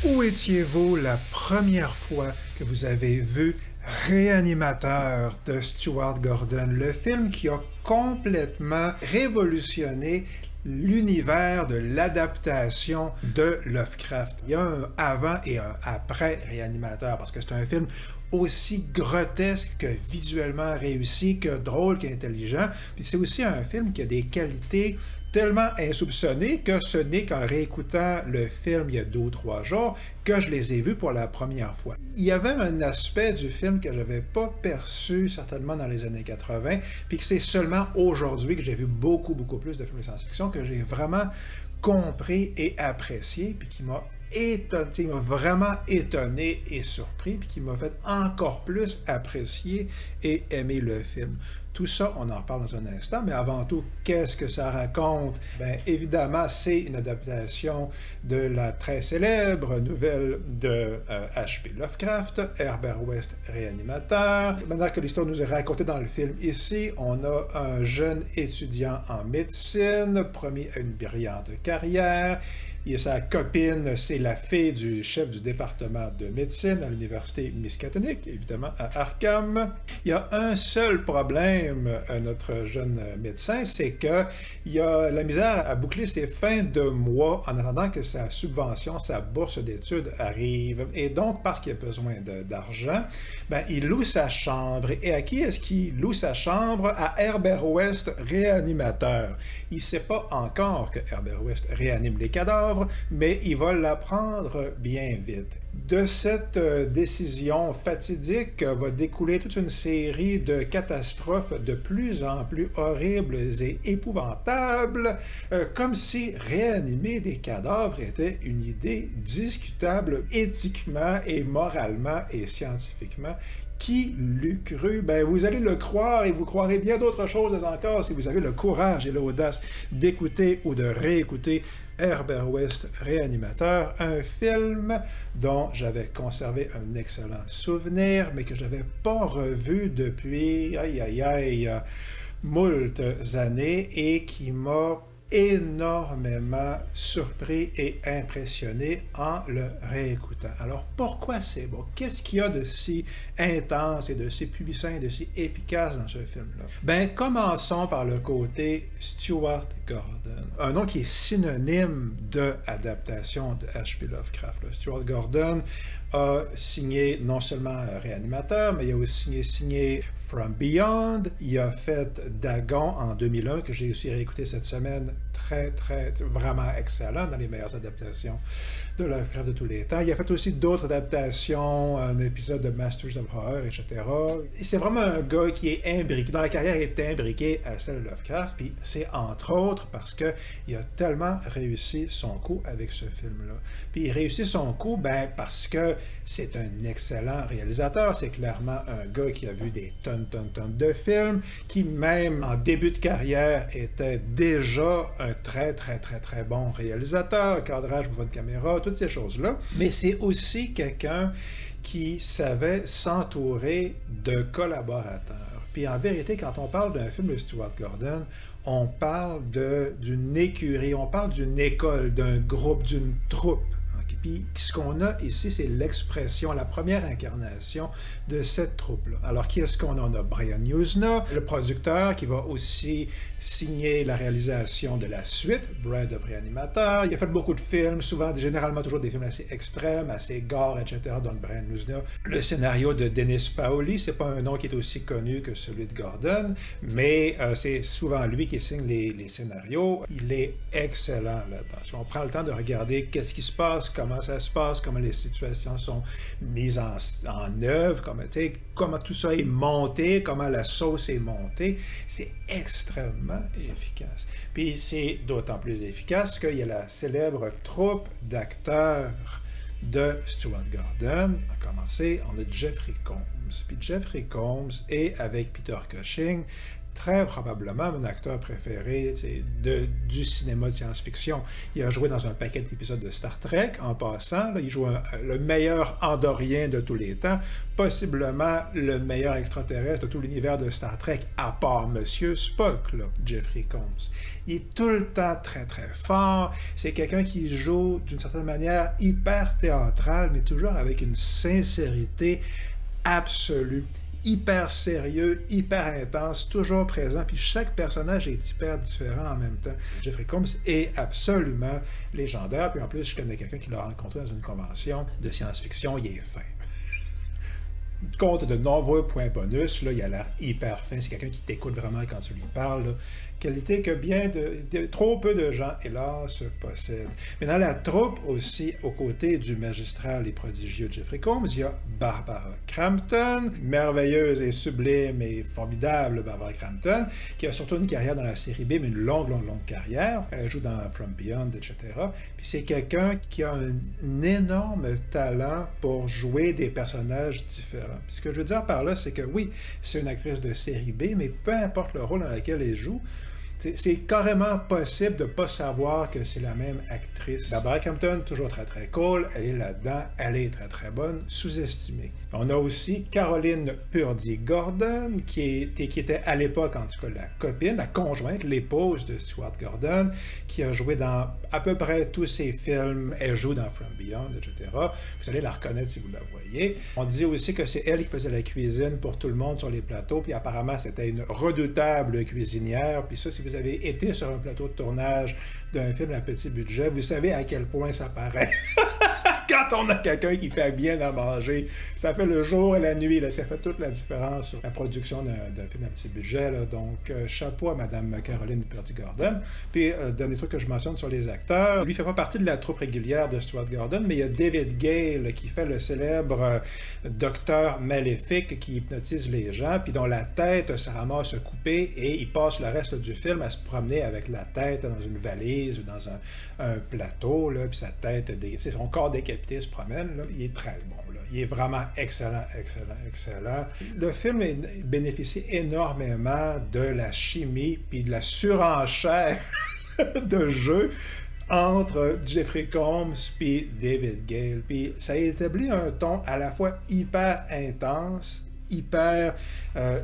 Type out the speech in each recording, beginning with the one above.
Où étiez-vous la première fois que vous avez vu Réanimateur de Stuart Gordon, le film qui a complètement révolutionné l'univers de l'adaptation de Lovecraft. Il y a un avant et un après Réanimateur, parce que c'est un film aussi grotesque que visuellement réussi, que drôle, qu'intelligent. Puis c'est aussi un film qui a des qualités tellement insoupçonnées que ce n'est qu'en réécoutant le film il y a 2 ou 3 jours que je les ai vus pour la première fois. Il y avait un aspect du film que je n'avais pas perçu certainement dans les années 80, puis que c'est seulement aujourd'hui que j'ai vu beaucoup plus de films de science-fiction que j'ai vraiment compris et apprécié, puis qui m'a vraiment étonné et surpris, puis qui m'a fait encore plus apprécier et aimer le film. Tout ça, on en parle dans un instant, mais avant tout, qu'est-ce que ça raconte? Bien, évidemment, c'est une adaptation de la très célèbre nouvelle de H.P. Lovecraft, Herbert West, Réanimateur. Maintenant que l'histoire nous est racontée dans le film ici, on a un jeune étudiant en médecine, promis à une brillante carrière. Et sa copine, c'est la fille du chef du département de médecine à l'université Miskatonic, évidemment à Arkham. Il y a un seul problème à notre jeune médecin, c'est qu'il a la misère à boucler ses fins de mois en attendant que sa subvention, sa bourse d'études arrive. Et donc, parce qu'il a besoin d'argent, ben, il loue sa chambre. Et à qui est-ce qu'il loue sa chambre? À Herbert West, Réanimateur. Il ne sait pas encore que Herbert West réanime les cadavres, mais il va l'apprendre bien vite. De cette décision fatidique va découler toute une série de catastrophes de plus en plus horribles et épouvantables, comme si réanimer des cadavres était une idée discutable éthiquement et moralement et scientifiquement. Qui l'eût cru? Ben, vous allez le croire et vous croirez bien d'autres choses encore si vous avez le courage et l'audace d'écouter ou de réécouter Herbert West, Réanimateur, un film dont j'avais conservé un excellent souvenir, mais que je n'avais pas revu depuis, moultes années et qui m'a énormément surpris et impressionné en le réécoutant. Alors, pourquoi c'est bon? Qu'est-ce qu'il y a de si intense et de si puissant et de si efficace dans ce film-là? Ben, commençons par le côté Stuart Gordon, un nom qui est synonyme de adaptation de H.P. Lovecraft. Là. Stuart Gordon a signé non seulement Réanimateur, mais il a aussi signé From Beyond. Il a fait Dagon en 2001, que j'ai aussi réécouté cette semaine. Vraiment excellent, dans les meilleures adaptations de Lovecraft de tous les temps. Il a fait aussi d'autres adaptations, un épisode de Masters of Horror, etc. Et c'est vraiment un gars qui est imbriqué, dont la carrière est imbriquée à celle de Lovecraft, puis c'est entre autres parce qu'il a tellement réussi son coup avec ce film-là. Puis il réussit son coup, ben, parce que c'est un excellent réalisateur, c'est clairement un gars qui a vu des tonnes de films, qui même en début de carrière était déjà un très bon réalisateur, cadrage, mouvement de caméra, toutes ces choses-là. Mais c'est aussi quelqu'un qui savait s'entourer de collaborateurs. Puis en vérité, quand on parle d'un film de Stuart Gordon, on parle d'une écurie, on parle d'une école, d'un groupe, d'une troupe. Puis ce qu'on a ici, c'est l'expression, la première incarnation de cette troupe-là. Alors, qui est-ce qu'on en a? Brian Yuzna, le producteur qui va aussi signer la réalisation de la suite, Bride of Réanimateur. Il a fait beaucoup de films, généralement toujours des films assez extrêmes, assez gore, etc. Donc, Brian Yuzna. Le scénario de Dennis Paoli, c'est pas un nom qui est aussi connu que celui de Gordon, mais c'est souvent lui qui signe les scénarios. Il est excellent là-dedans. Si on prend le temps de regarder qu'est-ce qui se passe, comment ça se passe, comment les situations sont mises en œuvre, comment tout ça est monté, comment la sauce est montée, c'est extrêmement efficace. Puis c'est d'autant plus efficace qu'il y a la célèbre troupe d'acteurs de Stuart Gordon. À commencer, on a Jeffrey Combs. Puis Jeffrey Combs est, avec Peter Cushing, très probablement mon acteur préféré du cinéma de science-fiction. Il a joué dans un paquet d'épisodes de Star Trek, en passant. Là, il joue le meilleur Andorien de tous les temps, possiblement le meilleur extraterrestre de tout l'univers de Star Trek, à part Monsieur Spock, là, Jeffrey Combs. Il est tout le temps très, très fort. C'est quelqu'un qui joue d'une certaine manière hyper théâtrale, mais toujours avec une sincérité absolue. Hyper sérieux, hyper intense, toujours présent, puis chaque personnage est hyper différent en même temps. Jeffrey Combs est absolument légendaire, puis en plus, je connais quelqu'un qui l'a rencontré dans une convention de science-fiction, il est fin. Compte de nombreux points bonus, là, il a l'air hyper fin, c'est quelqu'un qui t'écoute vraiment quand tu lui parles, là. Qualité que trop peu de gens, hélas, possèdent. Mais dans la troupe aussi, aux côtés du magistral et prodigieux Jeffrey Combs, il y a Barbara Crampton, merveilleuse et sublime et formidable Barbara Crampton, qui a surtout une carrière dans la série B, mais une longue carrière. Elle joue dans From Beyond, etc. Puis c'est quelqu'un qui a un énorme talent pour jouer des personnages différents. Puis ce que je veux dire par là, c'est que oui, c'est une actrice de série B, mais peu importe le rôle dans lequel elle joue, c'est carrément possible de ne pas savoir que c'est la même actrice. Barbara Crampton, toujours très très cool, elle est là-dedans, elle est très très bonne, sous-estimée. On a aussi Caroline Purdy-Gordon, qui était à l'époque, en tout cas, la copine, la conjointe, l'épouse de Stuart Gordon, qui a joué dans à peu près tous ses films. Elle joue dans From Beyond, etc. Vous allez la reconnaître si vous la voyez. On dit aussi que c'est elle qui faisait la cuisine pour tout le monde sur les plateaux, puis apparemment, c'était une redoutable cuisinière. Puis ça, si vous avez été sur un plateau de tournage d'un film à petit budget, vous savez à quel point ça paraît. Quand on a quelqu'un qui fait bien à manger, ça fait le jour et la nuit, là, ça fait toute la différence sur la production d'un film à petit budget. Là. Donc, chapeau à Mme Caroline Purdy-Gordon. Puis, dernier truc que je mentionne sur les acteurs, lui fait pas partie de la troupe régulière de Stuart Gordon, mais il y a David Gale qui fait le célèbre docteur maléfique qui hypnotise les gens, puis dont la tête se ramasse coupée et il passe le reste du film à se promener avec la tête dans une valise ou dans un plateau, là, puis sa tête, son corps décapité se promène. Là. Il est très bon. Là. Il est vraiment excellent. Le film bénéficie énormément de la chimie puis de la surenchère de jeu entre Jeffrey Combs puis David Gale. Puis ça établit un ton à la fois hyper intense, hyper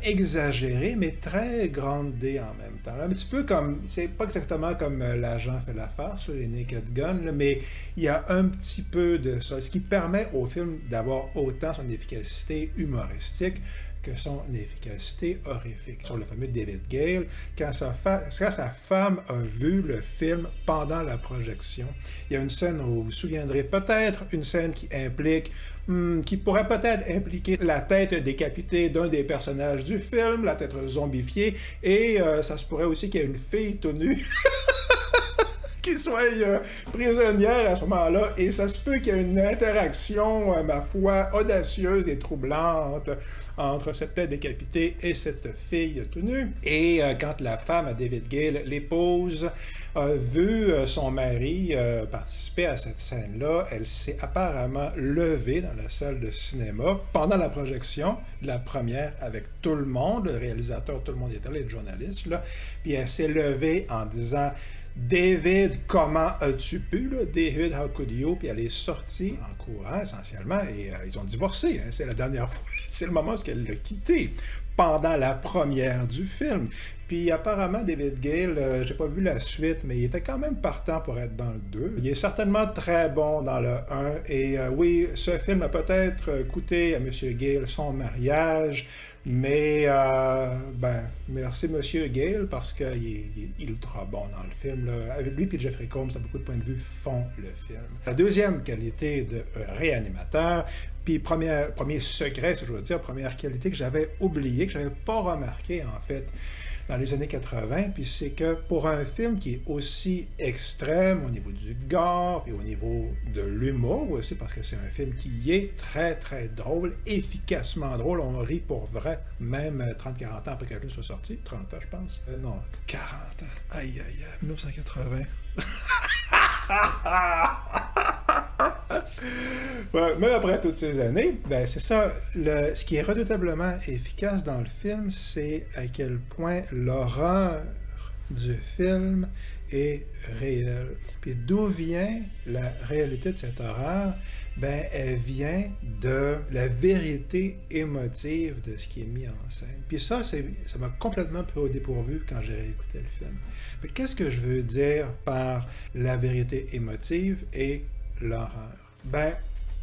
exagéré, mais très grande D en même temps. Un petit peu comme, c'est pas exactement comme l'agent fait la farce, là, les Naked Gun, là, mais il y a un petit peu de ça, ce qui permet au film d'avoir autant son efficacité humoristique que son efficacité horrifique. Sur le fameux David Gale, quand sa femme a vu le film pendant la projection, il y a une scène où vous vous souviendrez peut-être, une scène qui implique, qui pourrait peut-être impliquer la tête décapitée d'un des personnages du film, la tête zombifiée, et ça se pourrait aussi qu'il y ait une fille tout nue qui soit prisonnière à ce moment-là, et ça se peut qu'il y ait une interaction, ma foi, audacieuse et troublante entre cette tête décapitée et cette fille tout nue. Et quand la femme à David Gale, l'épouse, a vu son mari participer à cette scène-là, elle s'est apparemment levée dans la salle de cinéma pendant la projection, la première avec tout le monde, le réalisateur, tout le monde était là, les journalistes, là, puis elle s'est levée en disant « David, comment as-tu pu, là? David, how could you? » Puis elle est sortie en courant, essentiellement, et ils ont divorcé. Hein? C'est la dernière fois, c'est le moment où elle l'a quitté, pendant la première du film. Puis apparemment, David Gale, j'ai pas vu la suite, mais il était quand même partant pour être dans le 2. Il est certainement très bon dans le 1, et oui, ce film a peut-être coûté à M. Gale son mariage, mais merci M. Gale, parce qu'il est ultra bon dans le film. Là. Avec lui et Jeffrey Combs, à beaucoup de points de vue, font le film. La deuxième qualité de réanimateur, puis premier secret, si je veux dire, première qualité que j'avais oublié, que j'avais pas remarqué en fait dans les années 80, puis c'est que pour un film qui est aussi extrême au niveau du gore et au niveau de l'humour aussi, parce que c'est un film qui est très très drôle, efficacement drôle, on rit pour vrai, même 30-40 ans après que le film soit sorti, 30 ans je pense, non, 40 ans, aïe aïe aïe, 1980. Ouais, mais après toutes ces années, ben c'est ça. Ce qui est redoutablement efficace dans le film, c'est à quel point l'horreur du film est réelle. Puis d'où vient la réalité de cette horreur? Ben, elle vient de la vérité émotive de ce qui est mis en scène. Puis ça m'a complètement pris au dépourvu quand j'ai réécouté le film. Fait qu'est-ce que je veux dire par la vérité émotive et l'horreur? Ben,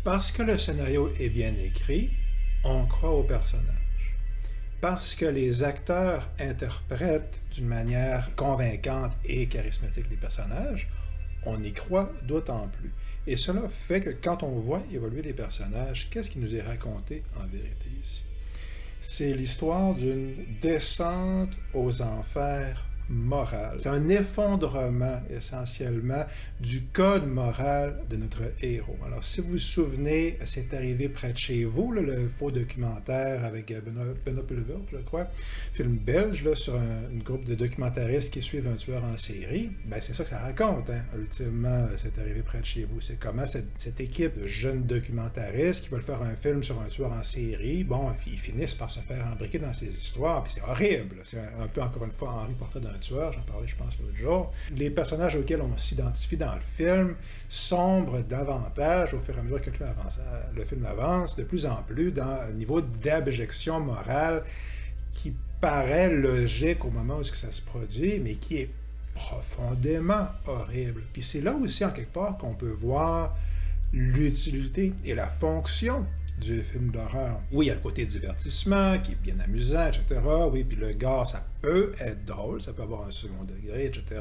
parce que le scénario est bien écrit, on croit au personnage. Parce que les acteurs interprètent d'une manière convaincante et charismatique les personnages, on y croit d'autant plus. Et cela fait que quand on voit évoluer les personnages, qu'est-ce qui nous est raconté en vérité ici? C'est l'histoire d'une descente aux enfers morale. C'est un effondrement essentiellement du code moral de notre héros. Alors, si vous vous souvenez, c'est arrivé près de chez vous, là, le faux documentaire avec Benoît Pulver, je crois, film belge là, sur un groupe de documentaristes qui suivent un tueur en série. Ben, c'est ça que ça raconte, hein. Ultimement, c'est arrivé près de chez vous. C'est comment cette équipe de jeunes documentaristes qui veulent faire un film sur un tueur en série, bon, ils finissent par se faire embriquer dans ces histoires, puis c'est horrible. C'est un peu, encore une fois, Henri Portrait d'un tueur, j'en parlais, je pense, l'autre jour. Les personnages auxquels on s'identifie dans le film sombrent davantage au fur et à mesure que le film avance, de plus en plus dans un niveau d'abjection morale qui paraît logique au moment où ça se produit, mais qui est profondément horrible. Puis c'est là aussi, en quelque part, qu'on peut voir l'utilité et la fonction du film d'horreur. Oui, il y a le côté divertissement, qui est bien amusant, etc. Oui, puis le gore, ça peut être drôle, ça peut avoir un second degré, etc.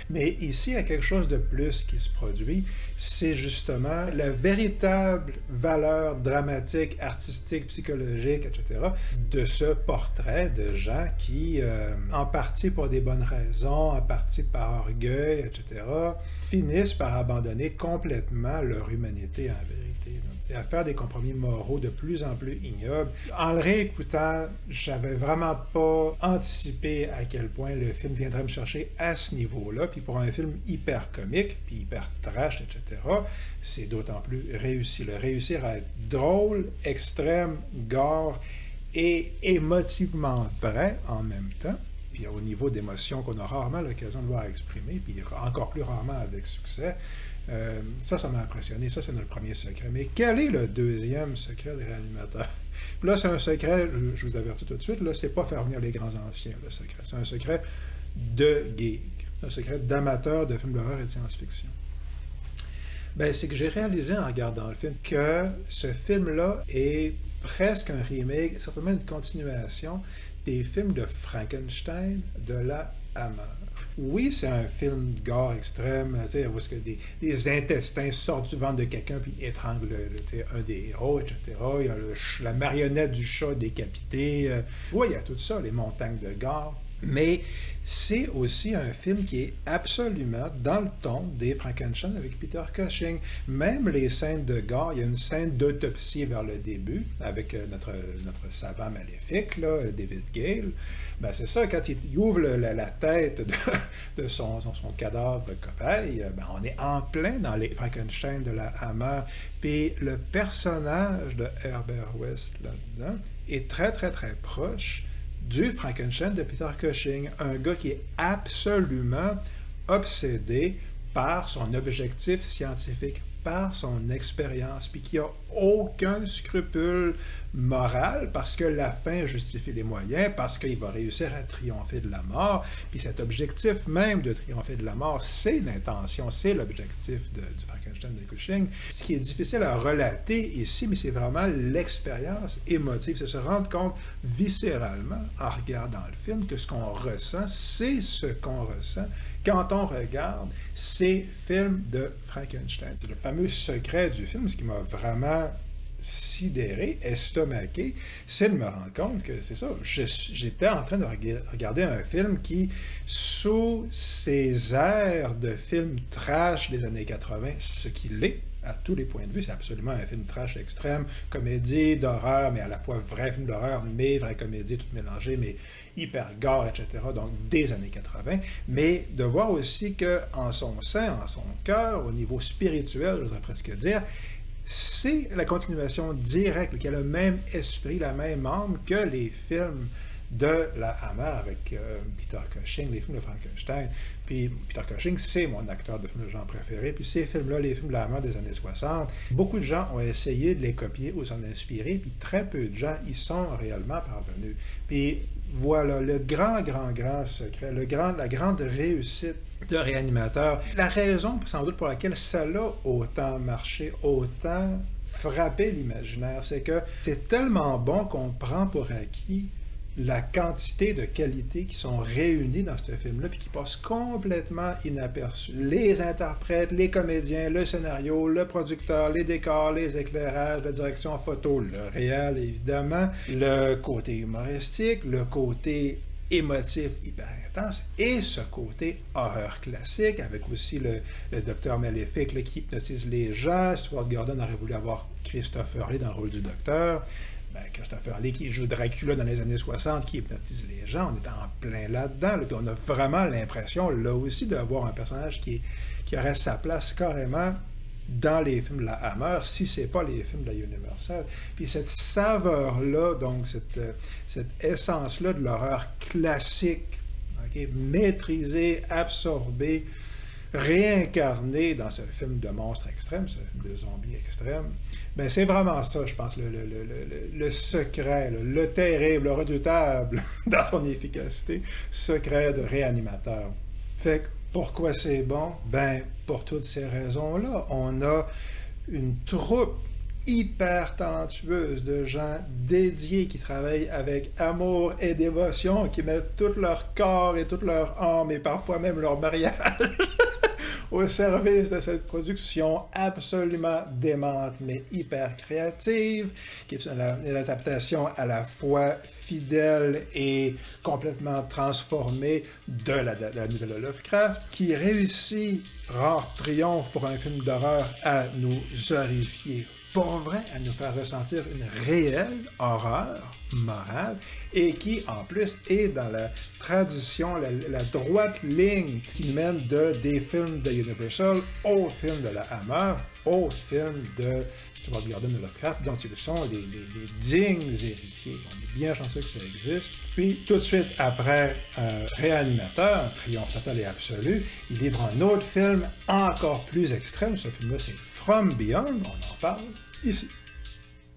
Mais ici, il y a quelque chose de plus qui se produit. C'est justement la véritable valeur dramatique, artistique, psychologique, etc. de ce portrait de gens qui, en partie pour des bonnes raisons, en partie par orgueil, etc., finissent par abandonner complètement leur humanité en vérité. À faire des compromis moraux de plus en plus ignobles. En le réécoutant, j'avais vraiment pas anticipé à quel point le film viendrait me chercher à ce niveau-là. Puis pour un film hyper comique, puis hyper trash, etc., c'est d'autant plus réussi. Le réussir à être drôle, extrême, gore et émotivement vrai en même temps. Puis au niveau d'émotion qu'on a rarement l'occasion de voir exprimer, puis encore plus rarement avec succès, ça m'a impressionné. Ça, c'est notre premier secret. Mais quel est le deuxième secret des réanimateurs? Puis là, c'est un secret, je vous avertis tout de suite, là, c'est pas faire venir les grands anciens, le secret. C'est un secret de geek, un secret d'amateur de films d'horreur et de science-fiction. Ben, c'est que j'ai réalisé en regardant le film que ce film-là est presque un remake, certainement une continuation des films de Frankenstein de la Hammer. Oui, c'est un film gore extrême, tu sais, où des intestins sortent du ventre de quelqu'un puis étranglent un des héros, etc. Il y a la marionnette du chat décapité. Oui, il y a tout ça, les montagnes de gore. Mais c'est aussi un film qui est absolument dans le ton des Frankenstein avec Peter Cushing. Même les scènes de gore, il y a une scène d'autopsie vers le début avec notre savant maléfique, là, David Gale. Ben, c'est ça, quand il ouvre la tête de son cadavre cobaye, ben, on est en plein dans les Frankenstein de la Hammer. Puis le personnage de Herbert West là-dedans est très, très, très proche du Frankenstein de Peter Cushing, un gars qui est absolument obsédé par son objectif scientifique, par son expérience, puis qui n'a aucun scrupule moral parce que la fin justifie les moyens, parce qu'il va réussir à triompher de la mort, puis cet objectif même de triompher de la mort, c'est l'intention, c'est l'objectif du Frankenstein de Cushing. Ce qui est difficile à relater ici, mais c'est vraiment l'expérience émotive, c'est se rendre compte viscéralement, en regardant le film, que ce qu'on ressent, c'est ce qu'on ressent quand on regarde ces films de Frankenstein. Le fameux secret du film, ce qui m'a vraiment sidéré, estomaqué, c'est de me rendre compte que c'est ça. J'étais en train de regarder un film qui, sous ses airs de film trash des années 80, ce qu'il est, à tous les points de vue, c'est absolument un film trash extrême, comédie d'horreur, mais à la fois vrai film d'horreur, mais vraie comédie, tout mélangé, mais hyper gore, etc., donc des années 80, mais de voir aussi qu'en son sein, en son cœur, au niveau spirituel, je voudrais presque dire, c'est la continuation directe, qui a le même esprit, la même âme que les films de la Hammer avec Peter Cushing, les films de Frankenstein. Puis Peter Cushing, c'est mon acteur de film de genre préféré. Puis ces films-là, les films de la Hammer des années 60, beaucoup de gens ont essayé de les copier ou s'en inspirer, puis très peu de gens y sont réellement parvenus. Puis voilà, le grand secret, la grande réussite de Réanimateur. La raison, sans doute, pour laquelle ça a autant marché, autant frappé l'imaginaire, c'est que c'est tellement bon qu'on prend pour acquis la quantité de qualités qui sont réunies dans ce film-là, puis qui passent complètement inaperçues. Les interprètes, les comédiens, le scénario, le producteur, les décors, les éclairages, la direction photo, le réel, évidemment, le côté humoristique, le côté émotif hyper intense, et ce côté horreur classique, avec aussi le docteur maléfique là, qui hypnotise les gens. Stuart Gordon aurait voulu avoir Christopher Lee dans le rôle du docteur. Christopher Lee qui joue Dracula dans les années 60, qui hypnotise les gens, on est en plein là-dedans. Là, puis on a vraiment l'impression, là aussi, d'avoir un personnage qui aurait sa place carrément dans les films de la Hammer, si c'est pas les films de la Universal. Puis cette saveur-là, donc cette essence-là de l'horreur classique, okay, maîtrisée, absorbée, réincarnée dans ce film de monstre extrême, ce film de zombie extrême, ben c'est vraiment ça, je pense, le secret, le terrible, le redoutable dans son efficacité, secret de Réanimateur. Fait que pourquoi c'est bon? Ben, pour toutes ces raisons-là, on a une troupe hyper talentueuse de gens dédiés qui travaillent avec amour et dévotion, qui mettent tout leur corps et toute leur âme et parfois même leur mariage au service de cette production absolument démente mais hyper créative, qui est une adaptation à la fois fidèle et complètement transformée de la nouvelle de Lovecraft, qui réussit, rare triomphe pour un film d'horreur, à nous horrifier. Pour vrai, à nous faire ressentir une réelle horreur morale et qui, en plus, est dans la tradition, la droite ligne qui mène des films de Universal aux films de la Hammer, aux films de Stuart Gordon de Lovecraft, dont ils sont les dignes héritiers. On est bien chanceux que ça existe. Puis, tout de suite après Réanimateur, triomphe total et absolu, il livre un autre film encore plus extrême. Ce film-là, c'est From Beyond. On en parle ici.